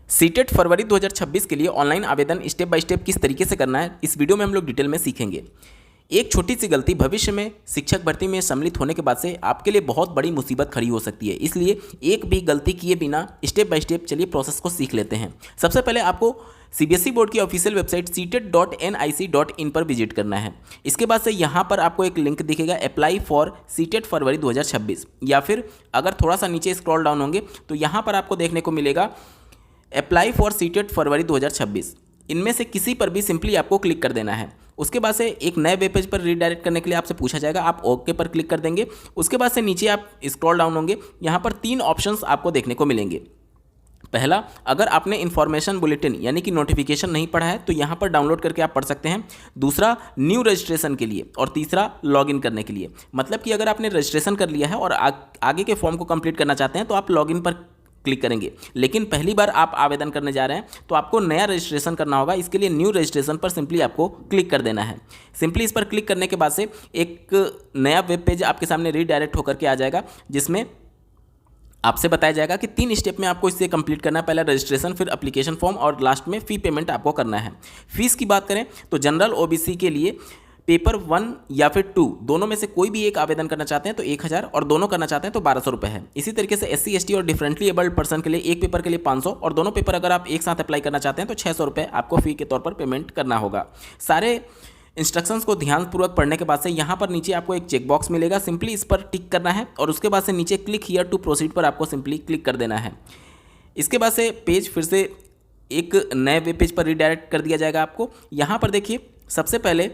CTET फरवरी 2026 के लिए online आवेदन स्टेप बाय स्टेप किस तरीके से करना है इस वीडियो में हम लोग डिटेल में सीखेंगे। एक छोटी सी गलती भविष्य में शिक्षक भर्ती में सम्मिलित होने के बाद से आपके लिए बहुत बड़ी मुसीबत खड़ी हो सकती है, इसलिए एक भी गलती किए बिना स्टेप बाय स्टेप चलिए प्रोसेस को सीख लेते हैं। सबसे पहले आपको सीबीएसई बोर्ड की ऑफिशियल वेबसाइट ctet.nic.in पर विजिट करना है। इसके बाद से यहाँ पर आपको एक लिंक दिखेगा अप्लाई फॉर सीटेट फरवरी 2026, या फिर अगर थोड़ा सा नीचे स्क्रॉल डाउन होंगे तो यहाँ पर आपको देखने को मिलेगा अप्लाई फॉर सीटेट फरवरी 2026। इनमें से किसी पर भी सिंपली आपको क्लिक कर देना है। उसके बाद से एक नए वेब पेज पर रीडायरेक्ट करने के लिए आपसे पूछा जाएगा, आप ओके पर क्लिक कर देंगे। उसके बाद से नीचे आप स्क्रॉल डाउन होंगे, यहाँ पर 3 ऑप्शंस आपको देखने को मिलेंगे। पहला, अगर आपने इन्फॉर्मेशन बुलेटिन यानी कि नोटिफिकेशन नहीं पढ़ा है तो यहाँ पर डाउनलोड करके आप पढ़ सकते हैं। दूसरा, न्यू रजिस्ट्रेशन के लिए, और तीसरा, लॉगिन करने के लिए। मतलब कि अगर आपने रजिस्ट्रेशन कर लिया है और आगे के फॉर्म को कंप्लीट करना चाहते हैं तो आप लॉगिन पर क्लिक करेंगे, लेकिन पहली बार आप आवेदन करने जा रहे हैं तो आपको नया रजिस्ट्रेशन करना होगा। इसके लिए न्यू रजिस्ट्रेशन पर सिंपली आपको क्लिक कर देना है। सिंपली इस पर क्लिक करने के बाद से एक नया वेब पेज आपके सामने रीडायरेक्ट होकर के आ जाएगा, जिसमें आपसे बताया जाएगा कि 3 स्टेप में आपको इसे कंप्लीट करना है। पहला रजिस्ट्रेशन, फिर एप्लीकेशन फॉर्म और लास्ट में फ़ी पेमेंट आपको करना है। फीस की बात करें तो जनरल ओबीसी के लिए पेपर 1 या फिर 2 दोनों में से कोई भी एक आवेदन करना चाहते हैं तो 1000, और दोनों करना चाहते हैं तो 1200 रुपये है। इसी तरीके से SC ST और डिफरेंटली एबल्ड पर्सन के लिए एक पेपर के लिए 500, और दोनों पेपर अगर आप एक साथ अप्लाई करना चाहते हैं तो 600 रुपये आपको फ़ी के तौर पर पेमेंट करना होगा। सारे इंस्ट्रक्शंस को ध्यानपूर्वक पढ़ने के बाद से यहाँ पर नीचे आपको एक चेक बॉक्स मिलेगा, सिंपली इस पर टिक करना है और उसके बाद से नीचे क्लिक हियर टू प्रोसीड पर आपको सिंपली क्लिक कर देना है। इसके बाद से पेज फिर से एक नए वेब पेज पर रीडायरेक्ट कर दिया जाएगा आपको। यहाँ पर देखिए, सबसे पहले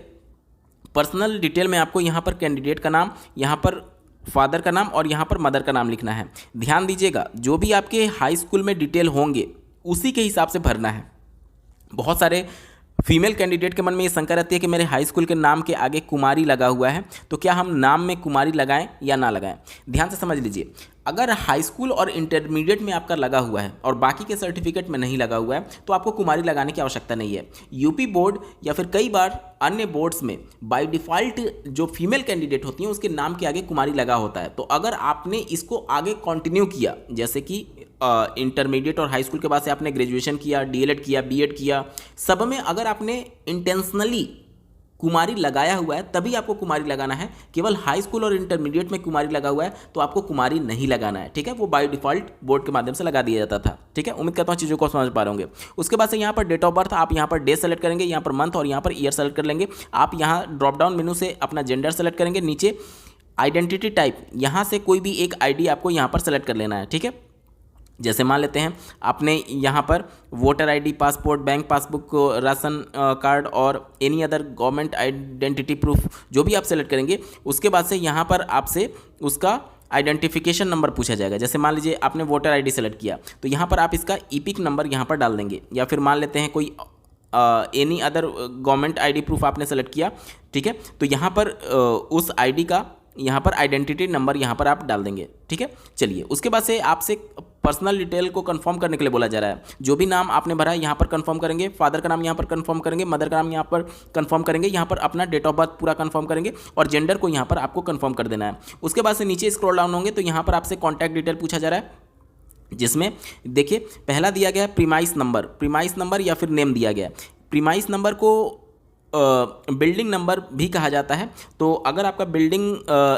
पर्सनल डिटेल में आपको यहाँ पर कैंडिडेट का नाम, यहाँ पर फादर का नाम और यहाँ पर मदर का नाम लिखना है। ध्यान दीजिएगा, जो भी आपके हाई स्कूल में डिटेल होंगे उसी के हिसाब से भरना है। बहुत सारे फीमेल कैंडिडेट के मन में ये शंका रहती है कि मेरे हाई स्कूल के नाम के आगे कुमारी लगा हुआ है, तो क्या हम नाम में कुमारी लगाएं या ना लगाएं। ध्यान से समझ लीजिए, अगर हाई स्कूल और इंटरमीडिएट में आपका लगा हुआ है और बाकी के सर्टिफिकेट में नहीं लगा हुआ है तो आपको कुमारी लगाने की आवश्यकता नहीं है। यूपी बोर्ड या फिर कई बार अन्य बोर्ड्स में बाय डिफ़ॉल्ट जो फीमेल कैंडिडेट होती हैं उसके नाम के आगे कुमारी लगा होता है। तो अगर आपने इसको आगे कंटिन्यू किया, जैसे कि इंटरमीडिएट और हाई स्कूल के बाद से आपने ग्रेजुएशन किया, डीएलएड किया, बीएड किया, सब में अगर आपने इंटेंशनली कुमारी लगाया हुआ है तभी आपको कुमारी लगाना है। केवल हाई स्कूल और इंटरमीडिएट में कुमारी लगा हुआ है तो आपको कुमारी नहीं लगाना है, ठीक है। वो बाय डिफ़ॉल्ट बोर्ड के माध्यम से लगा दिया जाता था, ठीक है। उम्मीद करता हूँ चीज़ों को समझ पा रहे होंगे। उसके बाद से यहाँ पर डेट ऑफ बर्थ, आप यहाँ पर डे सेलेक्ट करेंगे, यहाँ पर मंथ और यहाँ पर ईयर सेलेक्ट कर लेंगे। आप यहाँ ड्रॉप डाउन मेनू से अपना जेंडर सेलेक्ट करेंगे। नीचे आइडेंटिटी टाइप, यहाँ से कोई भी एक ID आपको यहाँ पर सेलेक्ट कर लेना है, ठीक है। जैसे मान लेते हैं आपने यहाँ पर voter ID, passport, bank passbook, ration card और any other government identity proof जो भी आप सेलेक्ट करेंगे, उसके बाद से यहाँ पर आपसे उसका आइडेंटिफिकेशन नंबर पूछा जाएगा। जैसे मान लीजिए आपने वोटर ID सेलेक्ट किया तो यहाँ पर आप इसका EPIC नंबर यहाँ पर डाल देंगे, या फिर मान लेते हैं कोई any other government ID proof आपने सेलेक्ट किया, ठीक है। तो यहाँ पर उस ID का यहाँ पर आइडेंटिटी नंबर यहाँ पर आप डाल देंगे, ठीक है। चलिए, उसके बाद से आपसे पर्सनल डिटेल को कंफर्म करने के लिए बोला जा रहा है। जो भी नाम आपने भरा है यहाँ पर कंफर्म करेंगे, फादर का नाम यहाँ पर कंफर्म करेंगे, मदर का नाम यहाँ पर कंफर्म करेंगे, यहाँ पर अपना डेट ऑफ बर्थ पूरा कंफर्म करेंगे और जेंडर को यहाँ पर आपको कंफर्म कर देना है। उसके बाद से नीचे स्क्रॉल डाउन होंगे तो यहाँ पर आपसे कॉन्टैक्ट डिटेल पूछा जा रहा है, जिसमें देखिए पहला दिया गया है प्रीमाइस नंबर या फिर नेम दिया गया है। प्रीमाइस नंबर को बिल्डिंग नंबर भी कहा जाता है। तो अगर आपका बिल्डिंग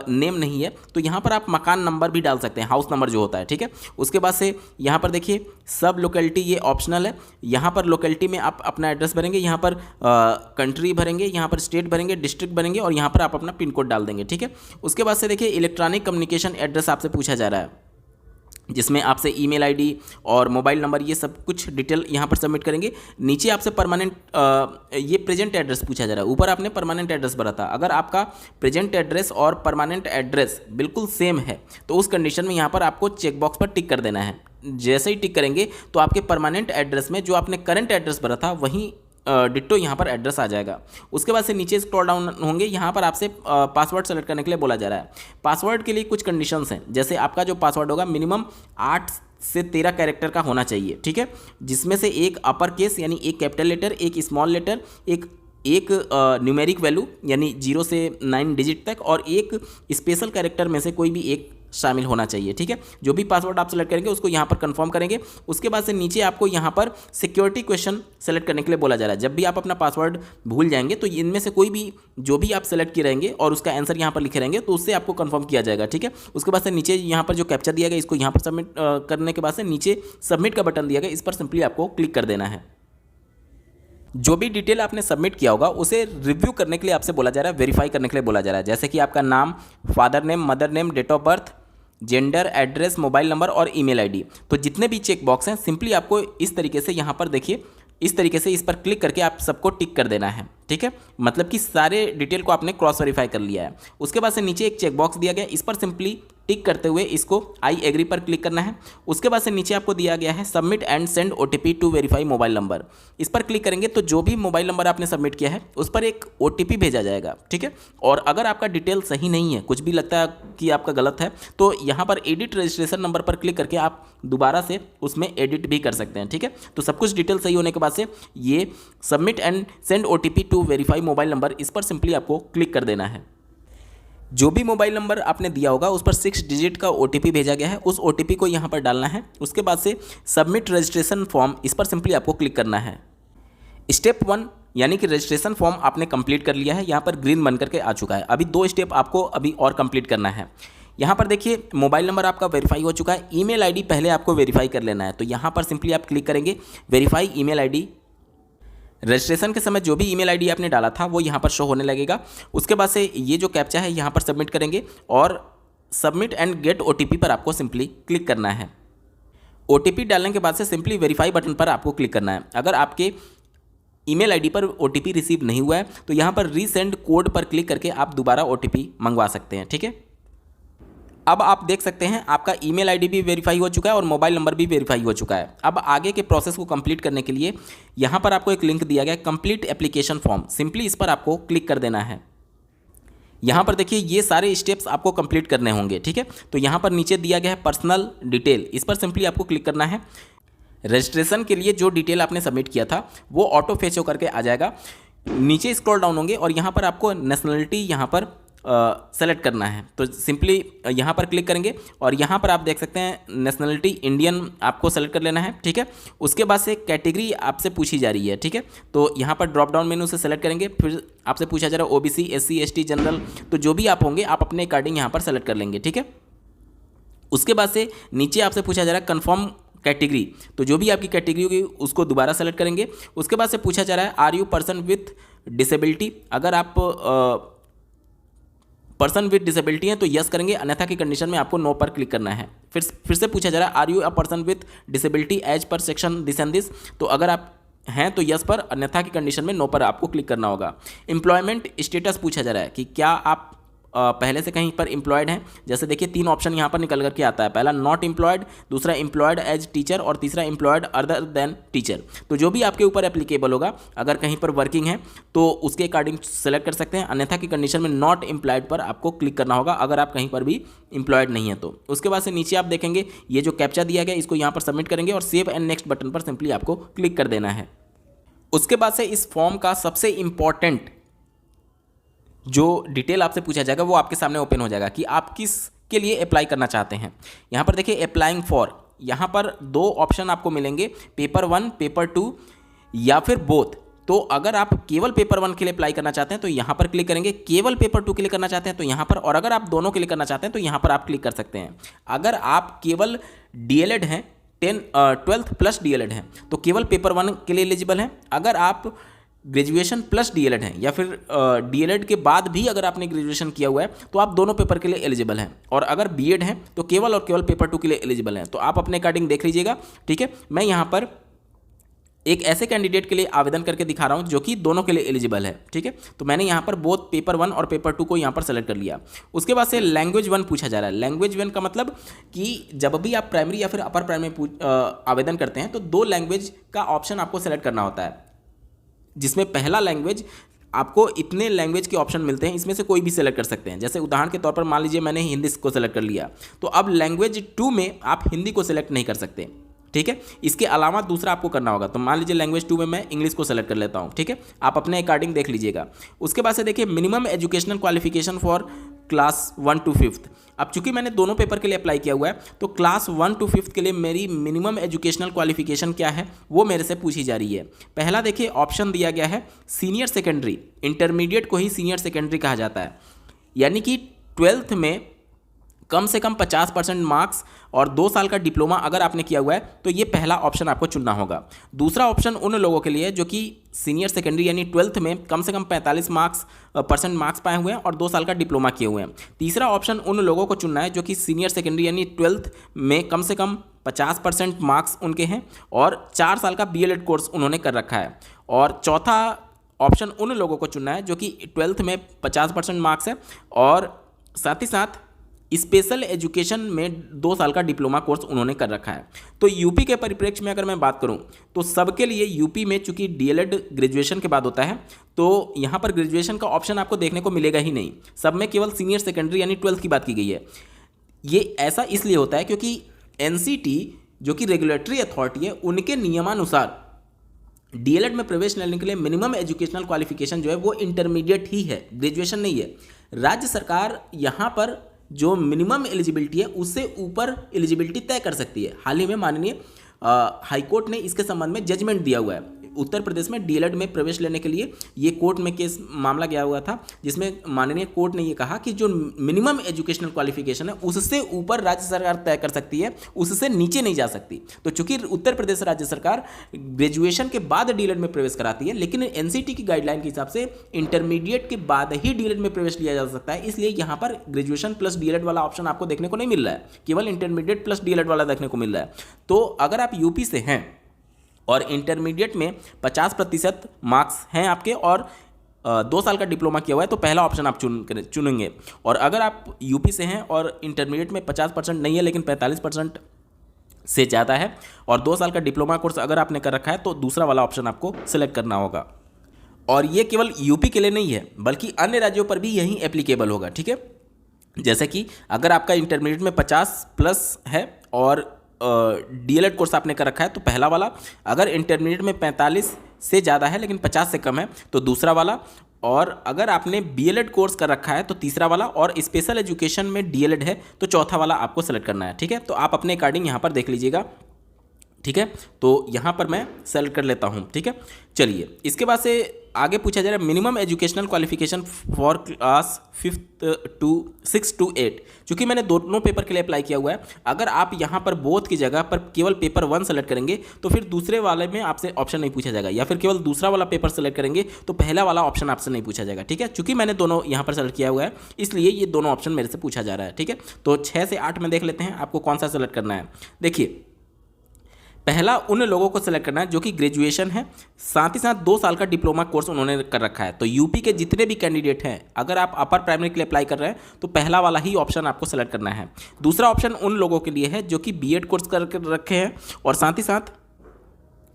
नेम नहीं है तो यहाँ पर आप मकान नंबर भी डाल सकते हैं, हाउस नंबर जो होता है, ठीक है। उसके बाद से यहाँ पर देखिए सब लोकेलिटी, ये ऑप्शनल है। यहाँ पर लोकेलिटी में आप अपना एड्रेस भरेंगे, यहाँ पर कंट्री भरेंगे, यहाँ पर स्टेट भरेंगे, डिस्ट्रिक्ट भरेंगे और यहाँ पर आप अपना पिन कोड डाल देंगे, ठीक है। उसके बाद से देखिए इलेक्ट्रॉनिक कम्युनिकेशन एड्रेस आपसे पूछा जा रहा है, जिसमें आपसे ईमेल ID और मोबाइल नंबर ये सब कुछ डिटेल यहाँ पर सबमिट करेंगे। नीचे आपसे परमानेंट ये प्रेजेंट एड्रेस पूछा जा रहा है, ऊपर आपने परमानेंट एड्रेस भरा था। अगर आपका प्रेजेंट एड्रेस और परमानेंट एड्रेस बिल्कुल सेम है तो उस कंडीशन में यहाँ पर आपको चेक बॉक्स पर टिक कर देना है। जैसे ही टिक करेंगे तो आपके परमानेंट एड्रेस में जो आपने करंट एड्रेस भरा था वहीं डिट्टो यहाँ पर एड्रेस आ जाएगा। उसके बाद से नीचे स्क्रॉल डाउन होंगे, यहाँ पर आपसे पासवर्ड सेलेक्ट करने के लिए बोला जा रहा है। पासवर्ड के लिए कुछ कंडीशंस हैं, जैसे आपका जो पासवर्ड होगा मिनिमम 8 से 13 कैरेक्टर का होना चाहिए, ठीक है। जिसमें से एक अपर केस यानी एक कैपिटल लेटर, एक स्मॉल लेटर, एक न्यूमेरिक वैल्यू यानी 0 से 9 डिजिट तक और एक स्पेशल कैरेक्टर में से कोई भी एक शामिल होना चाहिए। ठीक है, जो भी पासवर्ड आप सेलेक्ट करेंगे उसको यहाँ पर कंफर्म करेंगे। उसके बाद से नीचे आपको यहाँ पर सिक्योरिटी क्वेश्चन सेलेक्ट करने के लिए बोला जा रहा है। जब भी आप अपना पासवर्ड भूल जाएंगे तो इनमें से कोई भी जो भी आप सेलेक्ट किए रहेंगे और उसका आंसर यहाँ पर लिखे रहेंगे तो उससे आपको कंफर्म किया जाएगा। ठीक है, उसके बाद से नीचे यहाँ पर जो कैप्चा दिया गया इसको यहाँ पर सबमिट करने के बाद से नीचे सबमिट का बटन दिया गया, इस पर सिंपली आपको क्लिक कर देना है। जो भी डिटेल आपने सबमिट किया होगा उसे रिव्यू करने के लिए आपसे बोला जा रहा है, वेरीफाई करने के लिए बोला जा रहा है। जैसे कि आपका नाम, father name, mother name, date of birth, gender, address, mobile number और ईमेल आईडी। तो जितने भी चेक बॉक्स हैं सिंपली आपको इस तरीके से यहाँ पर देखिए, इस तरीके से इस पर क्लिक करके आप सबको टिक कर देना है। ठीक है, मतलब कि सारे डिटेल को आपने क्रॉस वेरीफाई कर लिया है। उसके बाद से नीचे एक चेक बॉक्स दिया गया, इस पर सिंपली टिक करते हुए इसको आई एग्री पर क्लिक करना है। उसके बाद से नीचे आपको दिया गया है submit and send OTP to verify mobile number. इस पर क्लिक करेंगे तो जो भी मोबाइल नंबर आपने सबमिट किया है उस पर एक ओटीपी भेजा जाएगा। ठीक है, और अगर आपका डिटेल सही नहीं है, कुछ भी लगता है कि आपका गलत है, तो यहाँ पर एडिट रजिस्ट्रेशन नंबर पर क्लिक करके आप दोबारा से उसमें एडिट भी कर सकते हैं। ठीक है, तो सब कुछ डिटेल सही होने के बाद से ये submit and send OTP to verify mobile number, इस पर सिंपली आपको क्लिक कर देना है। जो भी मोबाइल नंबर आपने दिया होगा उस पर 6 डिजिट का ओटीपी भेजा गया है, उस ओटीपी को यहाँ पर डालना है। उसके बाद से सबमिट रजिस्ट्रेशन फॉर्म, इस पर सिंपली आपको क्लिक करना है। स्टेप 1 यानी कि रजिस्ट्रेशन फॉर्म आपने कंप्लीट कर लिया है, यहाँ पर ग्रीन बन करके आ चुका है। अभी 2 स्टेप आपको अभी और कंप्लीट करना है। यहाँ पर देखिए मोबाइल नंबर आपका वेरीफाई हो चुका है, ईमेल आईडी पहले आपको वेरीफाई कर लेना है। तो यहाँ पर सिंपली आप क्लिक करेंगे वेरीफाई ईमेल आईडी। रजिस्ट्रेशन के समय जो भी ईमेल आईडी आपने डाला था वो यहाँ पर शो होने लगेगा। उसके बाद से ये जो कैप्चा है यहाँ पर सबमिट करेंगे और सबमिट एंड गेट ओटीपी पर आपको सिंपली क्लिक करना है। ओटीपी डालने के बाद से सिंपली वेरीफाई बटन पर आपको क्लिक करना है। अगर आपके ईमेल आईडी पर ओटीपी रिसीव नहीं हुआ है तो यहाँ पर रीसेंड कोड पर क्लिक करके आप दोबारा ओटीपी मंगवा सकते हैं। ठीक है, अब आप देख सकते हैं आपका ईमेल आईडी भी वेरीफाई हो चुका है और मोबाइल नंबर भी वेरीफाई हो चुका है। अब आगे के प्रोसेस को कंप्लीट करने के लिए यहाँ पर आपको एक लिंक दिया गया है, कंप्लीट एप्लीकेशन फॉर्म। सिंपली इस पर आपको क्लिक कर देना है। यहाँ पर देखिए ये सारे स्टेप्स आपको कंप्लीट करने होंगे। ठीक है, तो यहाँ पर नीचे दिया गया है पर्सनल डिटेल, इस पर सिंपली आपको क्लिक करना है। रजिस्ट्रेशन के लिए जो डिटेल आपने सबमिट किया था वो ऑटो फेच होकर के आ जाएगा। नीचे स्क्रॉल डाउन होंगे और यहाँ पर आपको नेशनलिटी यहाँ पर सेलेक्ट करना है। तो सिंपली यहाँ पर क्लिक करेंगे और यहाँ पर आप देख सकते हैं नेशनलिटी इंडियन आपको सेलेक्ट कर लेना है। ठीक है, उसके बाद से कैटेगरी आपसे पूछी जा रही है। ठीक है, तो यहाँ पर ड्रॉप डाउन मेनू से सेलेक्ट करेंगे, फिर आपसे पूछा जा रहा है ओबीसी, एससी, एसटी, जनरल, तो जो भी आप होंगे आप अपने अकॉर्डिंग यहाँ पर सेलेक्ट कर लेंगे। ठीक है, उसके बाद से नीचे आपसे पूछा जा रहा है कन्फर्म कैटेगरी, तो जो भी आपकी कैटेगरी होगी उसको दोबारा सेलेक्ट करेंगे। उसके बाद से पूछा जा रहा है are you person with disability, अगर आप पर्सन विद डिसेबिलिटी है तो यस करेंगे, अन्यथा की कंडीशन में आपको नो पर क्लिक करना है। फिर से पूछा जा रहा है are you a person with disability as per section this and this, तो अगर आप हैं तो यस पर, अन्यथा की कंडीशन में नो पर आपको क्लिक करना होगा। एम्प्लॉयमेंट स्टेटस पूछा जा रहा है कि क्या आप पहले से कहीं पर एम्प्लॉयड हैं। जैसे देखिए 3 ऑप्शन यहाँ पर निकल करके आता है, पहला नॉट एम्प्लॉयड, दूसरा एम्प्लॉयड एज टीचर और तीसरा एम्प्लॉयड अदर देन टीचर। तो जो भी आपके ऊपर एप्लीकेबल होगा, अगर कहीं पर वर्किंग है तो उसके अकॉर्डिंग सेलेक्ट कर सकते हैं, अन्यथा की कंडीशन में नॉट एम्प्लॉयड पर आपको क्लिक करना होगा अगर आप कहीं पर भी एम्प्लॉयड नहीं है तो। उसके बाद से नीचे आप देखेंगे ये जो कैप्चा दिया गया इसको यहाँ पर सबमिट करेंगे और सेव एंड नेक्स्ट बटन पर सिंपली आपको क्लिक कर देना है। उसके बाद से इस फॉर्म का सबसे इंपॉर्टेंट जो डिटेल आपसे पूछा जाएगा वो आपके सामने ओपन हो जाएगा कि आप किस के लिए अप्लाई करना चाहते हैं। यहाँ पर देखिए अप्लाइंग फॉर, यहाँ पर 2 ऑप्शन आपको मिलेंगे, पेपर 1, पेपर 2 या फिर बोथ। तो अगर आप केवल पेपर 1 के लिए अप्लाई करना चाहते हैं तो यहाँ पर क्लिक करेंगे, केवल पेपर 2 के लिए करना चाहते हैं तो यहाँ पर, और अगर आप दोनों के लिए करना चाहते हैं तो यहाँ पर आप क्लिक कर सकते हैं। अगर आप केवल डीएलएड हैं, 12th प्लस डीएलएड हैं तो केवल पेपर 1 के लिए एलिजिबल हैं। अगर आप ग्रेजुएशन प्लस डीएलएड हैं या फिर डीएलएड के बाद भी अगर आपने ग्रेजुएशन किया हुआ है तो आप दोनों पेपर के लिए एलिजिबल हैं, और अगर बीएड हैं तो केवल और केवल पेपर 2 के लिए एलिजिबल हैं। तो आप अपने अकॉर्डिंग देख लीजिएगा। ठीक है, मैं यहाँ पर एक ऐसे कैंडिडेट के लिए आवेदन करके दिखा रहा हूँ जो कि दोनों के लिए एलिजिबल है। ठीक है, तो मैंने यहाँ पर बोथ पेपर 1 और पेपर 2 को यहाँ पर सेलेक्ट कर लिया। उसके बाद से लैंग्वेज 1 पूछा जा रहा है। लैंग्वेज 1 का मतलब कि जब भी आप प्राइमरी या फिर अपर प्राइमरी आवेदन करते हैं तो 2 लैंग्वेज का ऑप्शन आपको सेलेक्ट करना होता है, जिसमें पहला लैंग्वेज आपको इतने लैंग्वेज के ऑप्शन मिलते हैं, इसमें से कोई भी सेलेक्ट कर सकते हैं। जैसे उदाहरण के तौर पर मान लीजिए मैंने हिंदी को सेलेक्ट कर लिया, तो अब लैंग्वेज 2 में आप हिंदी को सेलेक्ट नहीं कर सकते। ठीक है, इसके अलावा दूसरा आपको करना होगा। तो मान लीजिए लैंग्वेज 2 में मैं इंग्लिश को सेलेक्ट कर लेता हूँ। ठीक है, आप अपने अकॉर्डिंग देख लीजिएगा। उसके बाद से देखिए minimum educational qualification for class 1 to 5th, अब चूंकि मैंने दोनों पेपर के लिए अप्लाई किया हुआ है तो क्लास 1 to 5 के लिए मेरी मिनिमम एजुकेशनल क्वालिफिकेशन क्या है वो मेरे से पूछी जा रही है। पहला देखिए ऑप्शन दिया गया है सीनियर सेकेंडरी, इंटरमीडिएट को ही सीनियर सेकेंडरी कहा जाता है, यानी कि 12th में कम से कम 50% मार्क्स और 2 साल का डिप्लोमा अगर आपने किया हुआ है तो ये पहला ऑप्शन आपको चुनना होगा। दूसरा ऑप्शन उन लोगों के लिए जो कि सीनियर सेकेंडरी यानी 12th में कम से कम 45 मार्क्स पाए हुए हैं और 2 साल का डिप्लोमा किए हुए हैं। तीसरा ऑप्शन उन लोगों को चुनना है जो कि सीनियर सेकेंडरी यानी 12th में कम से कम 50% मार्क्स उनके हैं और 4 साल का BLED कोर्स उन्होंने कर रखा है। और चौथा ऑप्शन उन लोगों को चुनना है जो कि 12th में 50% मार्क्स है और साथ ही साथ स्पेशल एजुकेशन में 2 साल का डिप्लोमा कोर्स उन्होंने कर रखा है। तो यूपी के परिप्रेक्ष्य में अगर मैं बात करूं तो सबके लिए यूपी में चूंकि DLED ग्रेजुएशन के बाद होता है तो यहां पर ग्रेजुएशन का ऑप्शन आपको देखने को मिलेगा ही नहीं, सब में केवल सीनियर सेकेंडरी यानी 12th की बात की गई है। ये ऐसा इसलिए होता है क्योंकि NCT जो कि रेगुलेटरी अथॉरिटी है उनके नियमानुसार DLED में प्रवेश लेने के लिए मिनिमम एजुकेशनल क्वालिफिकेशन जो है वो इंटरमीडिएट ही है, ग्रेजुएशन नहीं है। राज्य सरकार यहाँ पर जो मिनिमम एलिजिबिलिटी है उससे ऊपर एलिजिबिलिटी तय कर सकती है। हाल ही में माननीय हाईकोर्ट ने इसके संबंध में जजमेंट दिया हुआ है। उत्तर प्रदेश में DLED में प्रवेश लेने के लिए ये कोर्ट में केस मामला गया हुआ था जिसमें माननीय कोर्ट ने ये कहा कि जो मिनिमम एजुकेशनल क्वालिफिकेशन है उससे ऊपर राज्य सरकार तय कर सकती है, उससे नीचे नहीं जा सकती। तो चूंकि उत्तर प्रदेश राज्य सरकार ग्रेजुएशन के बाद DLED में प्रवेश कराती है लेकिन NCT की गाइडलाइन के हिसाब से इंटरमीडिएट के बाद ही DLED में प्रवेश लिया जा सकता है, इसलिए यहाँ पर ग्रेजुएशन प्लस DLED वाला ऑप्शन आपको देखने को नहीं मिल रहा है, केवल इंटरमीडिएट प्लस DLED वाला देखने को मिल रहा है। तो अगर आप यूपी से हैं और इंटरमीडिएट में 50% मार्क्स हैं आपके और 2 साल का डिप्लोमा किया हुआ है तो पहला ऑप्शन आप चुनेंगे। और अगर आप यूपी से हैं और इंटरमीडिएट में 50% नहीं है लेकिन 45% से ज़्यादा है और 2 साल का डिप्लोमा कोर्स अगर आपने कर रखा है तो दूसरा वाला ऑप्शन आपको सेलेक्ट करना होगा। और ये केवल यूपी के लिए नहीं है बल्कि अन्य राज्यों पर भी यही एप्लीकेबल होगा, ठीक है। जैसे कि अगर आपका इंटरमीडिएट में 50+ है और DLED कोर्स आपने कर रखा है तो पहला वाला, अगर इंटरमीडिएट में 45 से ज़्यादा है लेकिन 50 से कम है तो दूसरा वाला, और अगर आपने BLED कोर्स कर रखा है तो तीसरा वाला, और स्पेशल एजुकेशन में DLED है तो चौथा वाला आपको सेलेक्ट करना है, ठीक है। तो आप अपने अकॉर्डिंग यहाँ पर देख लीजिएगा, ठीक है। तो यहाँ पर मैं सेलेक्ट कर लेता हूँ, ठीक है। चलिए इसके बाद से आगे पूछा जा रहा है minimum educational qualification for class 6 to 8। चूँकि मैंने दोनों पेपर के लिए अप्लाई किया हुआ है, अगर आप यहाँ पर बोथ की जगह पर केवल पेपर 1 सेलेक्ट करेंगे तो फिर दूसरे वाले में आपसे ऑप्शन नहीं पूछा जाएगा, या फिर केवल दूसरा वाला पेपर सेलेक्ट करेंगे तो पहला वाला ऑप्शन आपसे नहीं पूछा जाएगा, ठीक है। चूँकि मैंने दोनों यहाँ पर सेलेक्ट किया हुआ है इसलिए ये दोनों ऑप्शन मेरे से पूछा जा रहा है, ठीक है। तो 6 से 8 में देख लेते हैं आपको कौन सा सेलेक्ट करना है। देखिए पहला उन लोगों को सेलेक्ट करना है जो कि ग्रेजुएशन है, साथ ही साथ 2 साल का डिप्लोमा कोर्स उन्होंने कर रखा है। तो यूपी के जितने भी कैंडिडेट हैं अगर आप अपर प्राइमरी के लिए अप्लाई कर रहे हैं तो पहला वाला ही ऑप्शन आपको सेलेक्ट करना है। दूसरा ऑप्शन उन लोगों के लिए है जो कि BEd कोर्स कर रखे हैं और साथ ही साथ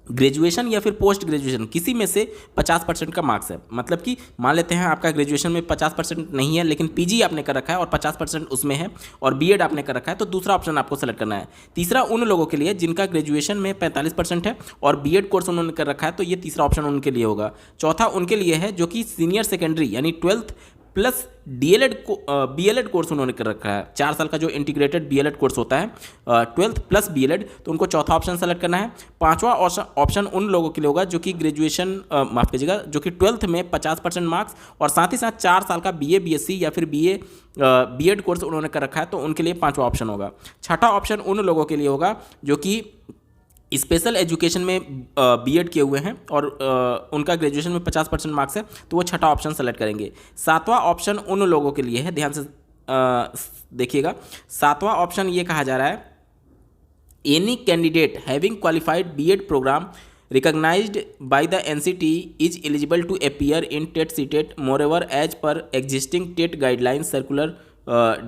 ग्रेजुएशन या फिर पोस्ट ग्रेजुएशन किसी में से 50% का मार्क्स है। मतलब कि मान लेते हैं आपका ग्रेजुएशन में 50% नहीं है लेकिन PG आपने कर रखा है और 50% उसमें है और BEd आपने कर रखा है तो दूसरा ऑप्शन आपको सेलेक्ट करना है। तीसरा उन लोगों के लिए जिनका ग्रेजुएशन में 45% है और BEd कोर्स उन्होंने कर रखा है तो ये तीसरा ऑप्शन उनके लिए होगा। चौथा उनके लिए है जो कि सीनियर सेकेंडरी यानी 12th प्लस BLED कोर्स उन्होंने कर रखा है, 4 साल का जो इंटीग्रेटेड BLED कोर्स होता है 12th प्लस BLED, तो उनको चौथा ऑप्शन सेलेक्ट करना है। पांचवा ऑप्शन उन लोगों के लिए होगा जो कि ग्रेजुएशन माफ कीजिएगा जो कि 12th में 50% मार्क्स और साथ ही साथ 4 साल का BA BSc या फिर BEd कोर्स उन्होंने कर रखा है तो उनके लिए पांचवा ऑप्शन होगा। छठा ऑप्शन उन लोगों के लिए होगा जो कि स्पेशल एजुकेशन में BEd किए हुए हैं और उनका ग्रेजुएशन में 50% मार्क्स है तो वो छठा ऑप्शन सेलेक्ट करेंगे। सातवां ऑप्शन उन लोगों के लिए है, ध्यान से देखिएगा, सातवां ऑप्शन ये कहा जा रहा है any candidate having qualified BEd programme recognized by the NCT is eligible to appear in TET CTET moreover as per existing TET guidelines circular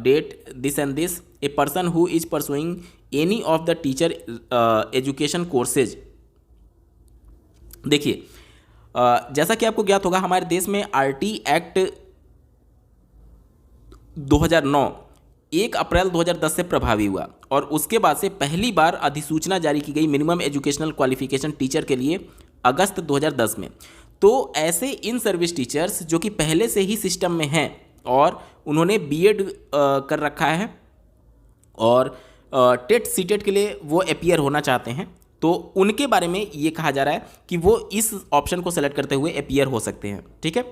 date this and this a person who is pursuing any of the teacher education courses। देखिए जैसा कि आपको ज्ञात होगा हमारे देश में RT act 2009 1 अप्रैल 2010 से प्रभावी हुआ और उसके बाद से पहली बार अधिसूचना जारी की गई मिनिमम एजुकेशनल क्वालिफिकेशन टीचर के लिए अगस्त 2010 में। तो ऐसे इन सर्विस टीचर्स जो कि पहले से ही सिस्टम में हैं और उन्होंने BEd कर रखा है और टेट सीटेट के लिए वो अपीयर होना चाहते हैं, तो उनके बारे में ये कहा जा रहा है कि वो इस ऑप्शन को सेलेक्ट करते हुए अपीयर हो सकते हैं। ठीक है,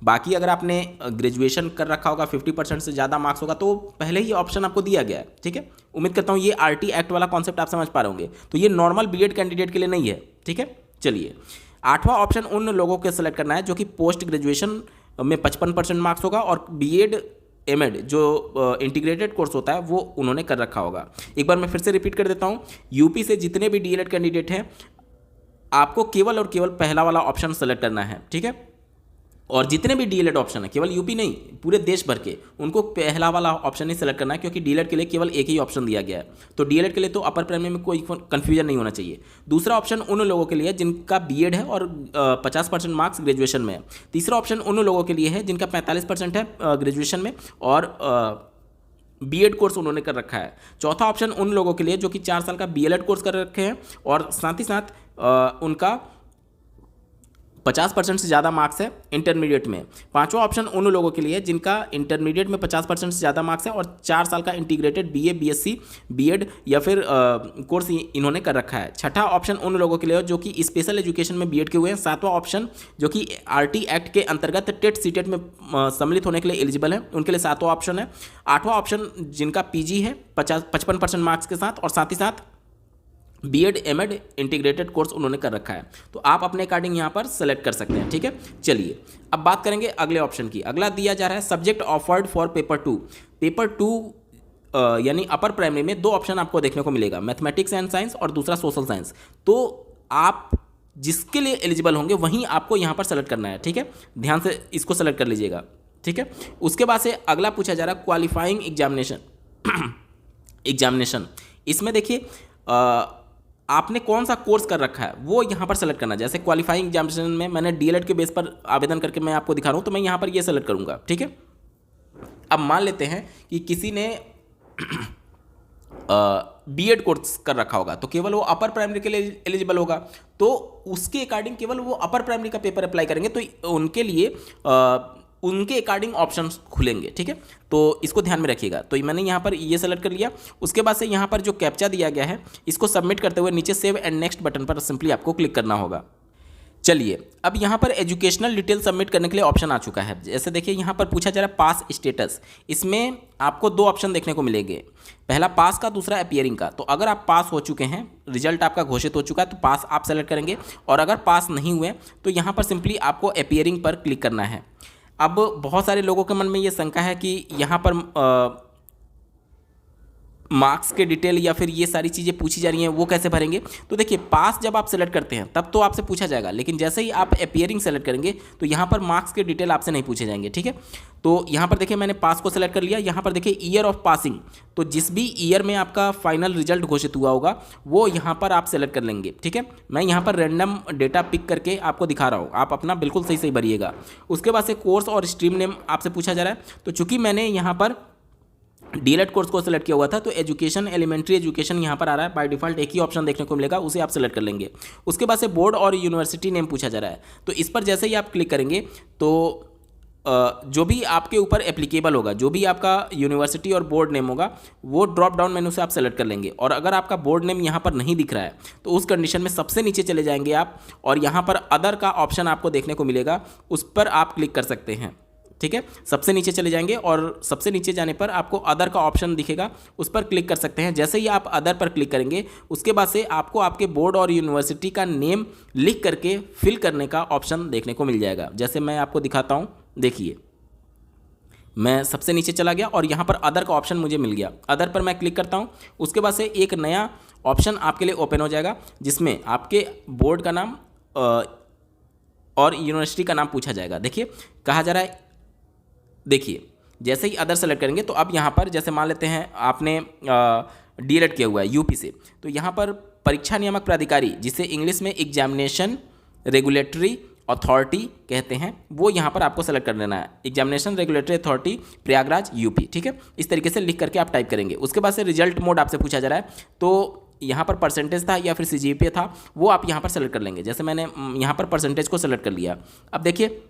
बाकी अगर आपने ग्रेजुएशन कर रखा होगा, 50% से ज़्यादा मार्क्स होगा, तो पहले ही ऑप्शन आपको दिया गया है। ठीक है, उम्मीद करता हूँ ये आरटी एक्ट वाला कॉन्सेप्ट आप समझ पा रहे होंगे। तो ये नॉर्मल बीएड कैंडिडेट के लिए नहीं है। ठीक है, चलिए 8वां ऑप्शन उन लोगों को सेलेक्ट करना है जो कि पोस्ट ग्रेजुएशन में 55% मार्क्स होगा और बीएड एमएड जो इंटीग्रेटेड कोर्स होता है वो उन्होंने कर रखा होगा। एक बार मैं फिर से रिपीट कर देता हूँ, यूपी से जितने भी डीएलएड कैंडिडेट हैं आपको केवल और केवल पहला वाला ऑप्शन सेलेक्ट करना है। ठीक है, और जितने भी डीएलएड ऑप्शन है, केवल यूपी नहीं पूरे देश भर के, उनको पहला वाला ऑप्शन ही सेलेक्ट करना है, क्योंकि डीएलएड के लिए केवल एक ही ऑप्शन दिया गया है। तो डीएलएड के लिए तो अपर प्राइमरी में कोई कंफ्यूजन नहीं होना चाहिए। दूसरा ऑप्शन उन लोगों के लिए जिनका बीएड है और 50% मार्क्स ग्रेजुएशन में है। तीसरा ऑप्शन उन लोगों के लिए है जिनका 45% है ग्रेजुएशन में और बीएड कोर्स उन्होंने कर रखा है। चौथा ऑप्शन उन लोगों के लिए जो कि 4 साल का बीएलएड कोर्स कर रखे हैं और साथ ही साथ उनका 50% से ज़्यादा मार्क्स है इंटरमीडिएट में। पांचवा ऑप्शन उन लोगों के लिए जिनका इंटरमीडिएट में 50% से ज़्यादा मार्क्स है और 4 साल का इंटीग्रेटेड बीए, बीएससी, बीएड या फिर कोर्स इन्होंने कर रखा है। छठा ऑप्शन उन लोगों के लिए जो कि स्पेशल एजुकेशन में बीएड के हुए हैं। सातवां ऑप्शन जो कि आरटी एक्ट के अंतर्गत टेट सीटेट में सम्मिलित होने के लिए एलिजिबल है, उनके लिए सातवां ऑप्शन है। आठवां ऑप्शन जिनका पीजी है 55% मार्क्स के साथ और साथ ही साथ बीएड एमएड इंटीग्रेटेड कोर्स उन्होंने कर रखा है। तो आप अपने अकॉर्डिंग यहाँ पर सेलेक्ट कर सकते हैं। ठीक है, चलिए अब बात करेंगे अगले ऑप्शन की। अगला दिया जा रहा है subject offered for paper 2। Paper 2 यानी अपर प्राइमरी में 2 ऑप्शन आपको देखने को मिलेगा, मैथमेटिक्स एंड साइंस और दूसरा सोशल साइंस। तो आप जिसके लिए एलिजिबल होंगे वहीं आपको यहाँ पर सेलेक्ट करना है। ठीक है, ध्यान से इसको सेलेक्ट कर लीजिएगा। ठीक है, उसके बाद से अगला पूछा जा रहा है क्वालिफाइंग एग्जामिनेशन। इसमें देखिए आपने कौन सा कोर्स कर रखा है वो यहाँ पर सेलेक्ट करना है। जैसे क्वालिफाइंग एग्जामिनेशन में मैंने डीएलएड के बेस पर आवेदन करके मैं आपको दिखा रहा हूँ, तो मैं यहाँ पर ये सेलेक्ट करूँगा। ठीक है, अब मान लेते हैं कि किसी ने बीएड कोर्स कर रखा होगा, तो केवल वो अपर प्राइमरी के लिए एलिजिबल होगा, तो उसके अकॉर्डिंग केवल वो अपर प्राइमरी का पेपर अप्लाई करेंगे, तो उनके लिए उनके अकॉर्डिंग ऑप्शंस खुलेंगे। ठीक है, तो इसको ध्यान में रखिएगा। तो मैंने यहाँ पर ये सेलेक्ट कर लिया। उसके बाद से यहाँ पर जो कैप्चा दिया गया है इसको सबमिट करते हुए नीचे सेव एंड नेक्स्ट बटन पर सिंपली आपको क्लिक करना होगा। चलिए अब यहाँ पर एजुकेशनल डिटेल सबमिट करने के लिए ऑप्शन आ चुका है। जैसे देखिए यहाँ पर पूछा जा रहा है पास स्टेटस। इसमें आपको 2 ऑप्शन देखने को मिलेंगे, पहला पास का, दूसरा अपीयरिंग का। तो अगर आप पास हो चुके हैं, रिजल्ट आपका घोषित हो चुका है, तो पास आप सेलेक्ट करेंगे, और अगर पास नहीं हुए तो यहाँ पर सिंपली आपको अपीयरिंग पर क्लिक करना है। अब बहुत सारे लोगों के मन में ये शंका है कि यहाँ पर मार्क्स के डिटेल या फिर ये सारी चीज़ें पूछी जा रही हैं, वो कैसे भरेंगे। तो देखिए पास जब आप सेलेक्ट करते हैं तब तो आपसे पूछा जाएगा, लेकिन जैसे ही आप अपीयरिंग सेलेक्ट करेंगे तो यहाँ पर मार्क्स के डिटेल आपसे नहीं पूछे जाएंगे। ठीक है, तो यहाँ पर देखिए मैंने पास को सेलेक्ट कर लिया। यहाँ पर देखिए ईयर ऑफ पासिंग, तो जिस भी ईयर में आपका फाइनल रिजल्ट घोषित हुआ होगा वो यहाँ पर आप सेलेक्ट कर लेंगे। ठीक है, मैं यहाँ पर रैंडम डेटा पिक करके आपको दिखा रहा हूँ, आप अपना बिल्कुल सही सही भरिएगा। उसके बाद से कोर्स और स्ट्रीम नेम आपसे पूछा जा रहा है। तो चूंकि मैंने यहाँ पर डीएलएड कोर्स को सिलेक्ट किया हुआ था, तो एजुकेशन, एलिमेंट्री एजुकेशन यहाँ पर आ रहा है। बाय डिफॉल्ट एक ही ऑप्शन देखने को मिलेगा, उसे आप सेलेक्ट कर लेंगे। उसके बाद से बोर्ड और यूनिवर्सिटी नेम पूछा जा रहा है, तो इस पर जैसे ही आप क्लिक करेंगे तो जो भी आपके ऊपर एप्लीकेबल होगा, जो भी आपका यूनिवर्सिटी और बोर्ड नेम होगा, वो ड्रॉप डाउन मेनू से आप सेलेक्ट कर लेंगे। और अगर आपका बोर्ड नेम यहाँ पर नहीं दिख रहा है तो उस कंडीशन में सबसे नीचे चले जाएंगे आप, और यहाँ पर अदर का ऑप्शन आपको देखने को मिलेगा, उस पर आप क्लिक कर सकते हैं। ठीक है, सबसे नीचे चले जाएंगे और सबसे नीचे जाने पर आपको अदर का ऑप्शन दिखेगा, उस पर क्लिक कर सकते हैं। जैसे ही आप अदर पर क्लिक करेंगे उसके बाद से आपको आपके बोर्ड और यूनिवर्सिटी का नेम लिख करके फिल करने का ऑप्शन देखने को मिल जाएगा। जैसे मैं आपको दिखाता हूँ, देखिए मैं सबसे नीचे चला गया और यहाँ पर अदर का ऑप्शन मुझे मिल गया। अदर पर मैं क्लिक करता हूँ, उसके बाद से एक नया ऑप्शन आपके लिए ओपन हो जाएगा जिसमें आपके बोर्ड का नाम और यूनिवर्सिटी का नाम पूछा जाएगा। देखिए कहा जा रहा है, देखिए जैसे ही अदर सेलेक्ट करेंगे तो अब यहाँ पर जैसे मान लेते हैं आपने डीएलएड किया हुआ है यूपी से, तो यहाँ पर परीक्षा नियामक प्राधिकारी, जिसे इंग्लिश में एग्जामिनेशन रेगुलेटरी अथॉरिटी कहते हैं, वो यहाँ पर आपको सेलेक्ट कर लेना है। Examination regulatory authority Prayagraj UP. ठीक है, इस तरीके से लिख करके आप टाइप करेंगे। उसके बाद से रिजल्ट मोड आपसे पूछा जा रहा है, तो यहाँ पर परसेंटेज था या फिर सीजीपीए था, वो आप यहाँ पर सेलेक्ट कर लेंगे। जैसे मैंने यहाँ पर परसेंटेज को सेलेक्ट कर लिया। अब देखिए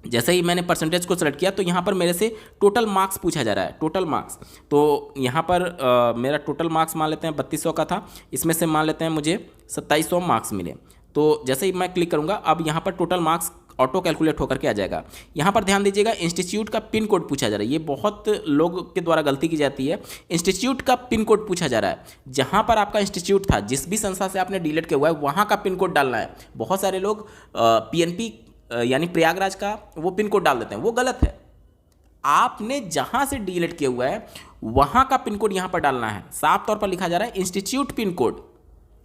जैसे ही मैंने परसेंटेज को सेलेक्ट किया तो यहाँ पर मेरे से टोटल मार्क्स पूछा जा रहा है, टोटल मार्क्स। तो यहाँ पर मेरा टोटल मार्क्स मान लेते हैं 3200 का था, इसमें से मान लेते हैं मुझे 2700 मार्क्स मिले। तो जैसे ही मैं क्लिक करूँगा अब यहाँ पर टोटल मार्क्स ऑटो कैलकुलेट होकर के आ जाएगा। यहाँ पर ध्यान दीजिएगा, इंस्टीट्यूट का पिन कोड पूछा जा रहा है। ये बहुत लोग के द्वारा गलती की जाती है। इंस्टीट्यूट का पिन कोड पूछा जा रहा है। जहाँ पर आपका इंस्टीट्यूट था, जिस भी संस्था से आपने डीलेट किया हुआ है, वहाँ का पिन कोड डालना है। बहुत सारे लोग PNP यानी प्रयागराज का वो पिन कोड डाल देते हैं, वो गलत है। आपने जहाँ से डीलेट किया हुआ है वहाँ का पिन कोड यहाँ पर डालना है। साफ तौर पर लिखा जा रहा है इंस्टीट्यूट पिन कोड,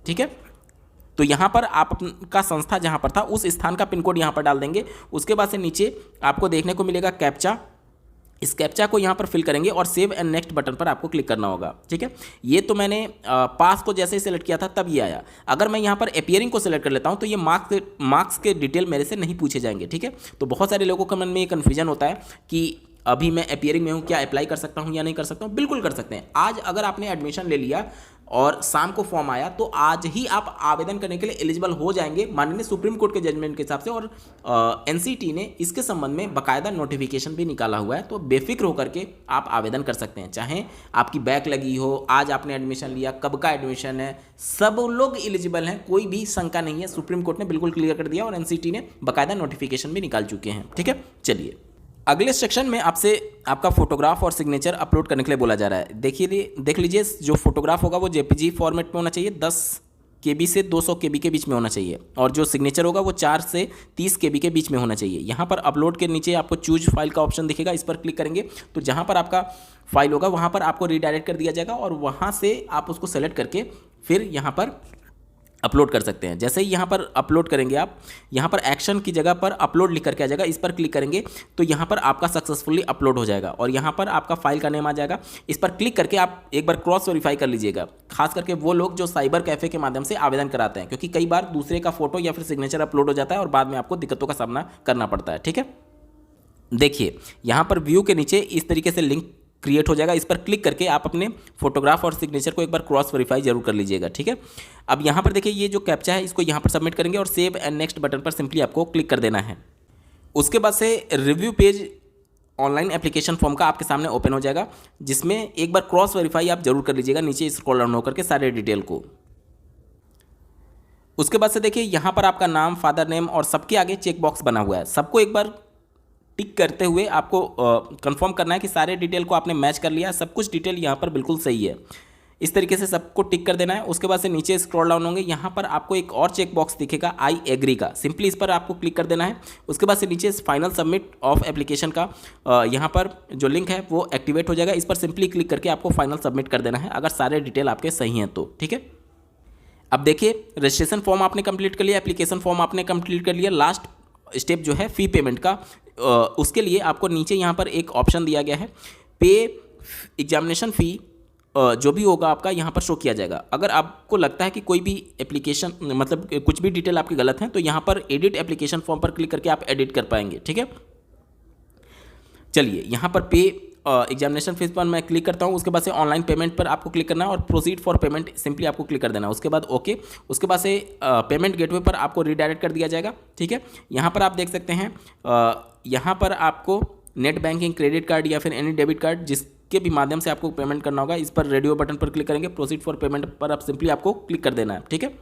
ठीक है। तो यहाँ पर आपका संस्था जहाँ पर था उस स्थान का पिन कोड यहाँ पर डाल देंगे। उसके बाद से नीचे आपको देखने को मिलेगा कैप्चा। इस कैप्चा को यहाँ पर फिल करेंगे और सेव एंड नेक्स्ट बटन पर आपको क्लिक करना होगा, ठीक है। ये तो मैंने पास को जैसे ही सेलेक्ट किया था तब ये आया। अगर मैं यहाँ पर अपीयरिंग को सेलेक्ट कर लेता हूँ तो ये मार्क्स के डिटेल मेरे से नहीं पूछे जाएंगे, ठीक है। तो बहुत सारे लोगों के मन में ये कन्फ्यूजन होता है कि अभी मैं अपीयरिंग में हूँ, क्या अप्लाई कर सकता हूँ या नहीं कर सकता हूँ। बिल्कुल कर सकते हैं। आज अगर आपने एडमिशन ले लिया और शाम को फॉर्म आया तो आज ही आप आवेदन करने के लिए एलिजिबल हो जाएंगे माननीय सुप्रीम कोर्ट के जजमेंट के हिसाब से। और NCT ने इसके संबंध में बाकायदा नोटिफिकेशन भी निकाला हुआ है। तो बेफिक्र होकर के आप आवेदन कर सकते हैं। चाहे आपकी बैक लगी हो, आज आपने एडमिशन लिया, कब का एडमिशन है, सब लोग एलिजिबल हैं, कोई भी शंका नहीं है। सुप्रीम कोर्ट ने बिल्कुल क्लियर कर दिया और NCT ने बाकायदा नोटिफिकेशन भी निकाल चुके हैं, ठीक है। चलिए अगले सेक्शन में आपसे आपका फोटोग्राफ और सिग्नेचर अपलोड करने के लिए बोला जा रहा है। देख लीजिए, जो फोटोग्राफ होगा वो JPG फॉर्मेट में होना चाहिए, 10 KB से 200 KB के बीच में होना चाहिए। और जो सिग्नेचर होगा वो 4 से 30 KB के बीच में होना चाहिए। यहाँ पर अपलोड के नीचे आपको चूज फाइल का ऑप्शन दिखेगा, इस पर क्लिक करेंगे तो जहाँ पर आपका फाइल होगा वहाँ पर आपको रीडायरेक्ट कर दिया जाएगा और वहाँ से आप उसको सेलेक्ट करके फिर यहाँ पर अपलोड कर सकते हैं। जैसे ही यहाँ पर अपलोड करेंगे आप, यहाँ पर एक्शन की जगह पर अपलोड लिख करके आ जाएगा, इस पर क्लिक करेंगे तो यहाँ पर आपका सक्सेसफुली अपलोड हो जाएगा और यहाँ पर आपका फाइल का नेम आ जाएगा। इस पर क्लिक करके आप एक बार क्रॉस वेरीफाई कर लीजिएगा, खास करके वो लोग जो साइबर कैफे के माध्यम से आवेदन कराते हैं, क्योंकि कई बार दूसरे का फोटो या फिर सिग्नेचर अपलोड हो जाता है और बाद में आपको दिक्कतों का सामना करना पड़ता है, ठीक है। देखिए यहाँ पर व्यू के नीचे इस तरीके से लिंक क्रिएट हो जाएगा, इस पर क्लिक करके आप अपने फोटोग्राफ और सिग्नेचर को एक बार क्रॉस वेरीफाई जरूर कर लीजिएगा, ठीक है। अब यहाँ पर देखिए, ये जो कैप्चा है इसको यहाँ पर सबमिट करेंगे और सेव एंड नेक्स्ट बटन पर सिंपली आपको क्लिक कर देना है। उसके बाद से review page online application form का आपके सामने ओपन हो जाएगा, जिसमें एक बार क्रॉस वेरीफाई आप जरूर कर लीजिएगा नीचे स्क्रॉल डाउन होकर के सारे डिटेल को। उसके बाद से देखिए यहाँ पर आपका नाम, फादर नेम और सबके आगे चेक बॉक्स बना हुआ है। सबको एक बार टिक करते हुए आपको कंफर्म करना है कि सारे डिटेल को आपने मैच कर लिया, सब कुछ डिटेल यहाँ पर बिल्कुल सही है। इस तरीके से सबको टिक कर देना है। उसके बाद से नीचे स्क्रॉल डाउन होंगे, यहाँ पर आपको एक और चेक बॉक्स दिखेगा आई एग्री का, सिंपली इस पर आपको क्लिक कर देना है। उसके बाद से नीचे फाइनल सबमिट ऑफ एप्लीकेशन का यहाँ पर जो लिंक है वो एक्टिवेट हो जाएगा, इस पर सिंपली क्लिक करके आपको फाइनल सबमिट कर देना है अगर सारे डिटेल आपके सही हैं तो, ठीक है। अब देखिए, रजिस्ट्रेशन फॉर्म आपने कंप्लीट कर लिया, एप्लीकेशन फॉर्म आपने कंप्लीट कर लिया, लास्ट स्टेप जो है फ़ी पेमेंट का, उसके लिए आपको नीचे यहाँ पर एक ऑप्शन दिया गया है, पे एग्जामिनेशन फ़ी जो भी होगा आपका यहाँ पर शो किया जाएगा। अगर आपको लगता है कि कोई भी एप्लीकेशन मतलब कुछ भी डिटेल आपकी गलत है तो यहाँ पर एडिट एप्लीकेशन फॉर्म पर क्लिक करके आप एडिट कर पाएंगे, ठीक है। चलिए यहाँ पर पे एग्जामिनेशन फीस पर मैं क्लिक करता हूँ। उसके बाद से ऑनलाइन पेमेंट पर आपको क्लिक करना है और प्रोसीड फॉर पेमेंट सिंपली आपको क्लिक कर देना है। उसके बाद ओके, उसके बाद से पेमेंट गेटवे पर आपको रीडायरेक्ट कर दिया जाएगा, ठीक है। यहाँ पर आप देख सकते हैं, यहाँ पर आपको नेट बैंकिंग, क्रेडिट कार्ड या फिर एनी डेबिट कार्ड जिसके भी माध्यम से आपको पेमेंट करना होगा, इस पर रेडियो बटन पर क्लिक करेंगे, प्रोसीड फॉर पेमेंट पर आप सिंपली आपको क्लिक कर देना है, ठीक है।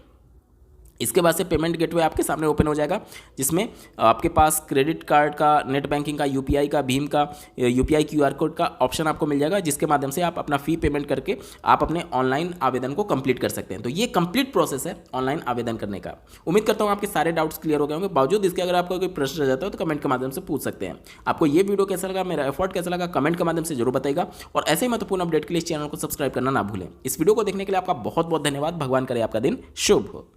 इसके बाद से पेमेंट गेटवे आपके सामने ओपन हो जाएगा, जिसमें आपके पास क्रेडिट कार्ड का, नेट बैंकिंग का, यूपीआई का, भीम का, यूपीआई क्यूआर कोड का ऑप्शन आपको मिल जाएगा, जिसके माध्यम से आप अपना फ़ी पेमेंट करके आप अपने ऑनलाइन आवेदन को कंप्लीट कर सकते हैं। तो ये कंप्लीट प्रोसेस है ऑनलाइन आवेदन करने का। उम्मीद करता हूँ आपके सारे डाउट्स क्लियर हो गए होंगे। बावजूद इसके अगर आपको कोई प्रश्न रह जाता है तो कमेंट के माध्यम से पूछ सकते हैं। आपको ये वीडियो कैसा लगा, मेरा एफर्ट कैसा लगा, कमेंट के माध्यम से जरूर बताइएगा। और ऐसे ही महत्वपूर्ण अपडेट के लिए इस चैनल को सब्सक्राइब करना ना भूलें। इस वीडियो को देखने के लिए आपका बहुत बहुत धन्यवाद। भगवान करे आपका दिन शुभ हो।